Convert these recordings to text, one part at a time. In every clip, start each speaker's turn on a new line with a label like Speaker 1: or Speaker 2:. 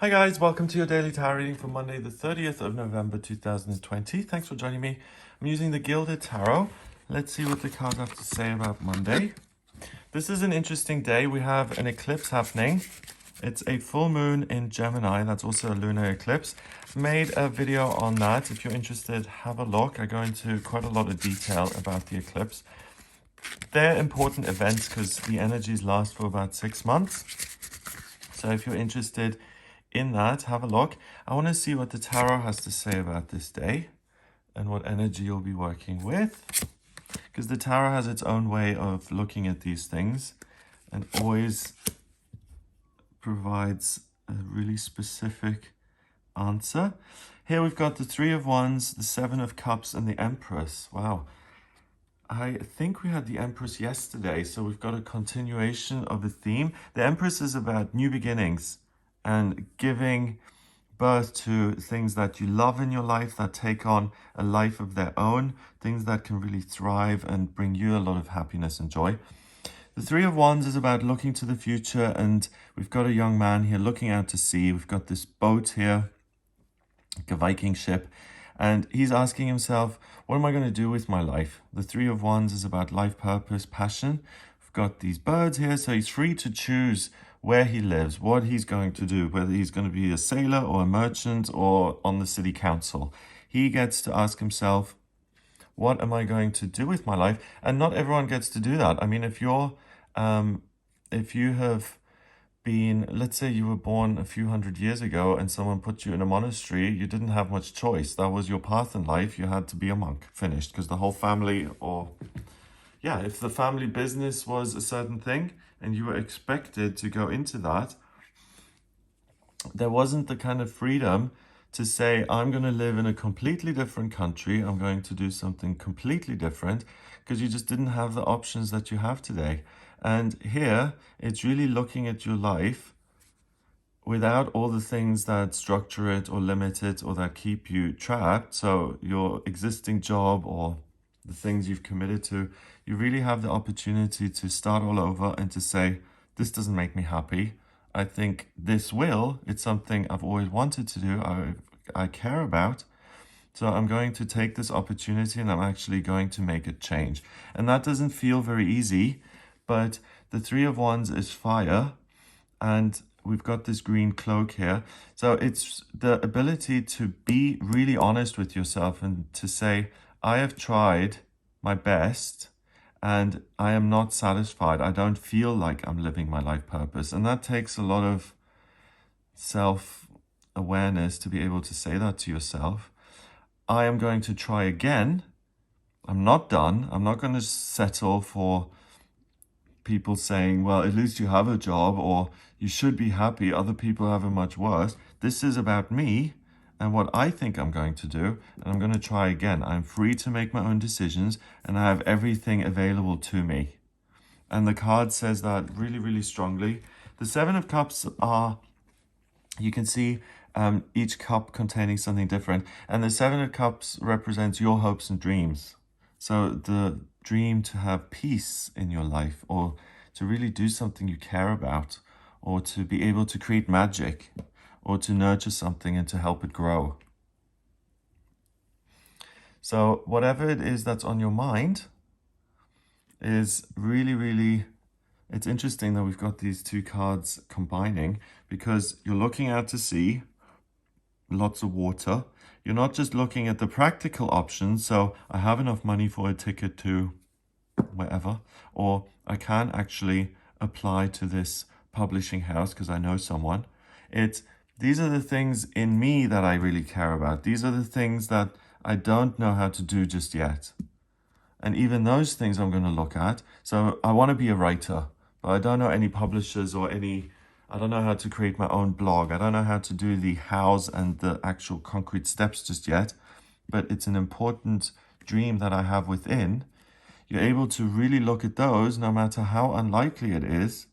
Speaker 1: Hi guys, welcome to your daily tarot reading for Monday the 30th of November 2020. Thanks for joining me. I'm using the Gilded Tarot. Let's see what the cards have to say about Monday. This is an interesting day. We have an eclipse happening. It's a full moon in Gemini. That's also a lunar eclipse. Made a video on that. If you're interested, have a look. I go into quite a lot of detail about the eclipse. They're important events because the energies last for about 6 months. So if you're interested in that, have a look. I want to see what the tarot has to say about this day and what energy you'll be working with, because the tarot has its own way of looking at these things and always provides a really specific answer. Here we've got the Three of Wands, the Seven of Cups, and the Empress. Wow. I think we had the Empress yesterday, so we've got a continuation of a theme. The Empress is about new beginnings and giving birth to things that you love in your life, that take on a life of their own, things that can really thrive and bring you a lot of happiness and joy. The Three of Wands is about looking to the future, and we've got a young man here looking out to sea. We've got this boat here, like a Viking ship, and he's asking himself, what am I going to do with my life? The Three of Wands is about life purpose, passion. We've got these birds here, so he's free to choose where he lives, what he's going to do, whether he's going to be a sailor or a merchant or on the city council. He gets to ask himself, what am I going to do with my life? And not everyone gets to do that. I mean, if you have been, let's say you were born a few hundred years ago and someone put you in a monastery, you didn't have much choice. That was your path in life. You had to be a monk, finished, because the whole family, or yeah, if the family business was a certain thing and you were expected to go into that, there wasn't the kind of freedom to say, I'm going to live in a completely different country. I'm going to do something completely different, because you just didn't have the options that you have today. And here, it's really looking at your life without all the things that structure it or limit it or that keep you trapped. So your existing job or the things you've committed to, you really have the opportunity to start all over and to say, this doesn't make me happy. I think this will. It's something I've always wanted to do. I care about. So I'm going to take this opportunity and I'm actually going to make it change. And that doesn't feel very easy, but the Three of Wands is fire, and we've got this green cloak here. So it's the ability to be really honest with yourself and to say, I have tried my best and I am not satisfied. I don't feel like I'm living my life purpose. And that takes a lot of self-awareness to be able to say that to yourself. I am going to try again. I'm not done. I'm not going to settle for people saying, well, at least you have a job, or you should be happy. Other people have it much worse. This is about me and what I think I'm going to do, and I'm going to try again. I'm free to make my own decisions, and I have everything available to me. And the card says that really, really strongly. The Seven of Cups are, you can see each cup containing something different. And the Seven of Cups represents your hopes and dreams. So the dream to have peace in your life, or to really do something you care about, or to be able to create magic, or to nurture something and to help it grow. So whatever it is that's on your mind is really, really, it's interesting that we've got these two cards combining, because you're looking out to sea, lots of water. You're not just looking at the practical options, so I have enough money for a ticket to wherever, or I can actually apply to this publishing house because I know someone. These are the things in me that I really care about. These are the things that I don't know how to do just yet. And even those things I'm going to look at. So I want to be a writer, but I don't know any publishers or I don't know how to create my own blog. I don't know how to do the hows and the actual concrete steps just yet, but it's an important dream that I have within. You're able to really look at those no matter how unlikely it is.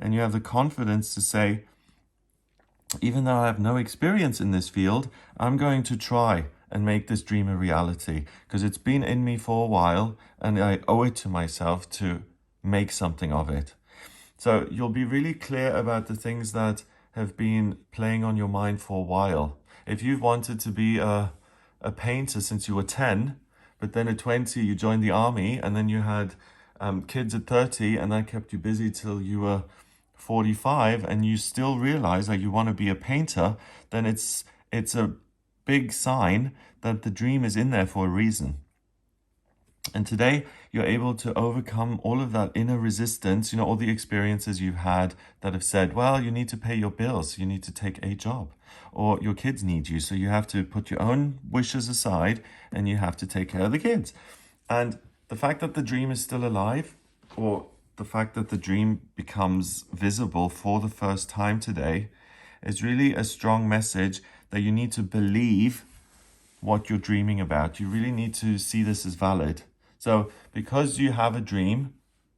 Speaker 1: And you have the confidence to say, even though I have no experience in this field, I'm going to try and make this dream a reality, because it's been in me for a while and I owe it to myself to make something of it. So you'll be really clear about the things that have been playing on your mind for a while. If you've wanted to be a painter since you were 10, but then at 20 you joined the army, and then you had kids at 30, and that kept you busy till you were 45, and you still realize that you want to be a painter, then it's a big sign that the dream is in there for a reason. And today you're able to overcome all of that inner resistance, all the experiences you've had that have said, well, you need to pay your bills, you need to take a job, or your kids need you, so you have to put your own wishes aside and you have to take care of the kids. And the fact that the dream is still alive, or the fact that the dream becomes visible for the first time today, is really a strong message that you need to believe what you're dreaming about. You really need to see this as valid. So because you have a dream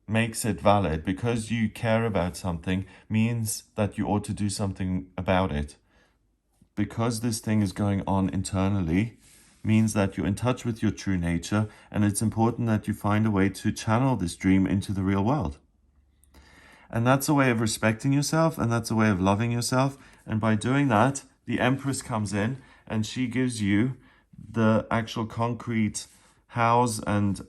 Speaker 1: makes it valid. Because you care about something means that you ought to do something about it. Because this thing is going on internally means that you're in touch with your true nature, and it's important that you find a way to channel this dream into the real world. And that's a way of respecting yourself, and that's a way of loving yourself. And by doing that, the Empress comes in and she gives you the actual concrete hows and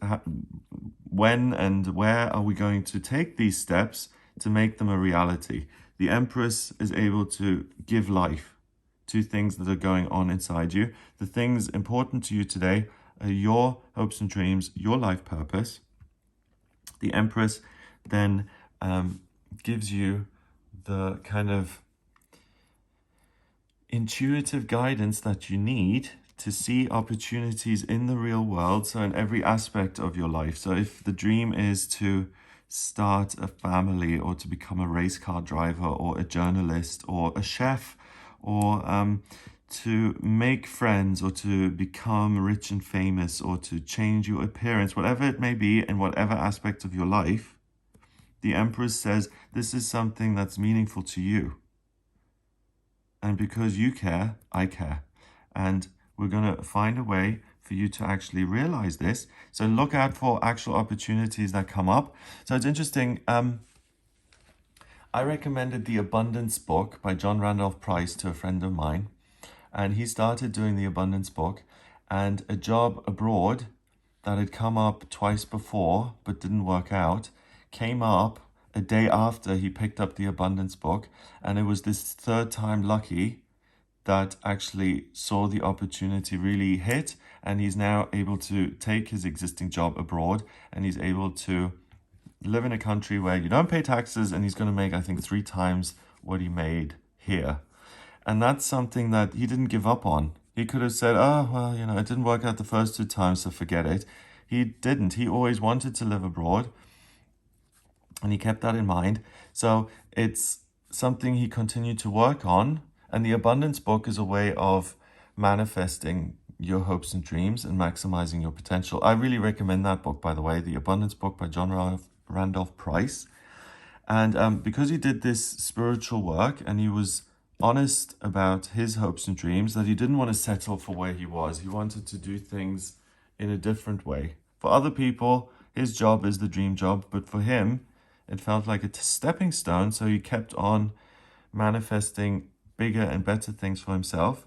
Speaker 1: when and where are we going to take these steps to make them a reality. The Empress is able to give life to things that are going on inside you. The things important to you today are your hopes and dreams, your life purpose. The Empress then gives you the kind of intuitive guidance that you need to see opportunities in the real world, so in every aspect of your life. So if the dream is to start a family, or to become a race car driver, or a journalist, or a chef, or to make friends, or to become rich and famous, or to change your appearance, whatever it may be, in whatever aspect of your life, the Empress says this is something that's meaningful to you. And because you care, I care. And we're going to find a way for you to actually realize this. So look out for actual opportunities that come up. So it's interesting. I recommended the Abundance book by John Randolph Price to a friend of mine. And he started doing the Abundance book. And a job abroad that had come up twice before but didn't work out came up a day after he picked up the Abundance book. And it was this third time lucky that actually saw the opportunity really hit, and he's now able to take his existing job abroad, and he's able to live in a country where you don't pay taxes, and he's going to make, I think, 3 times what he made here. And that's something that he didn't give up on. He could have said, oh, well, it didn't work out the first 2 times, so forget it. He didn't. He always wanted to live abroad, and he kept that in mind. So it's something he continued to work on. And the Abundance book is a way of manifesting your hopes and dreams and maximizing your potential. I really recommend that book, by the way, the Abundance book by John Randolph Price. And because he did this spiritual work and he was honest about his hopes and dreams, that he didn't want to settle for where he was. He wanted to do things in a different way. For other people, his job is the dream job, but for him, it felt like a stepping stone. So he kept on manifesting bigger and better things for himself.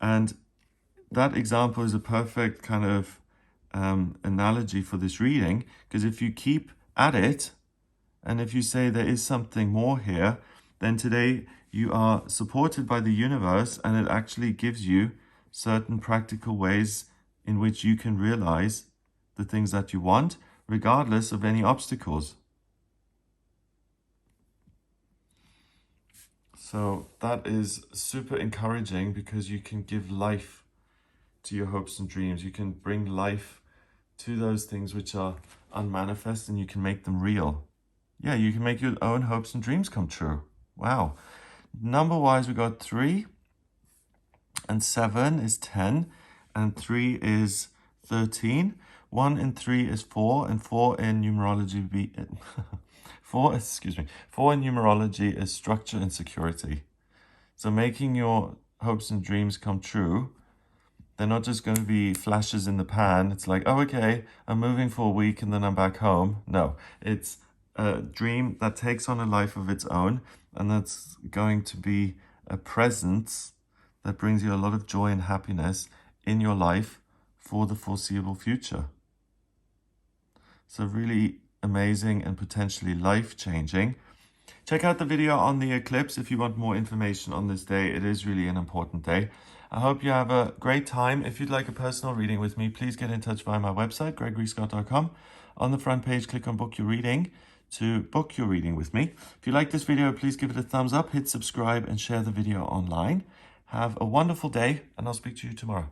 Speaker 1: And that example is a perfect kind of analogy for this reading, because if you keep at it, and if you say there is something more here, then today you are supported by the universe, and it actually gives you certain practical ways in which you can realize the things that you want, regardless of any obstacles. So that is super encouraging, because you can give life to your hopes and dreams. You can bring life to those things which are unmanifest, and you can make them real. Yeah, you can make your own hopes and dreams come true. Wow. Number-wise, we got 3, and 7 is 10, and 3 is 13. 1 and 3 is 4, and 4 in numerology 4 in numerology is structure and security. So making your hopes and dreams come true, they're not just going to be flashes in the pan. It's like, oh, okay, I'm moving for a week and then I'm back home. No, it's a dream that takes on a life of its own, and that's going to be a presence that brings you a lot of joy and happiness in your life for the foreseeable future. So really amazing and potentially life-changing. Check out the video on the eclipse if you want more information on this day. It is really an important day. I hope you have a great time. If you'd like a personal reading with me, please get in touch via my website, gregoryscott.com. On the front page, click on book your reading to book your reading with me. If you like this video, please give it a thumbs up, hit subscribe, and share the video online. Have a wonderful day, and I'll speak to you tomorrow.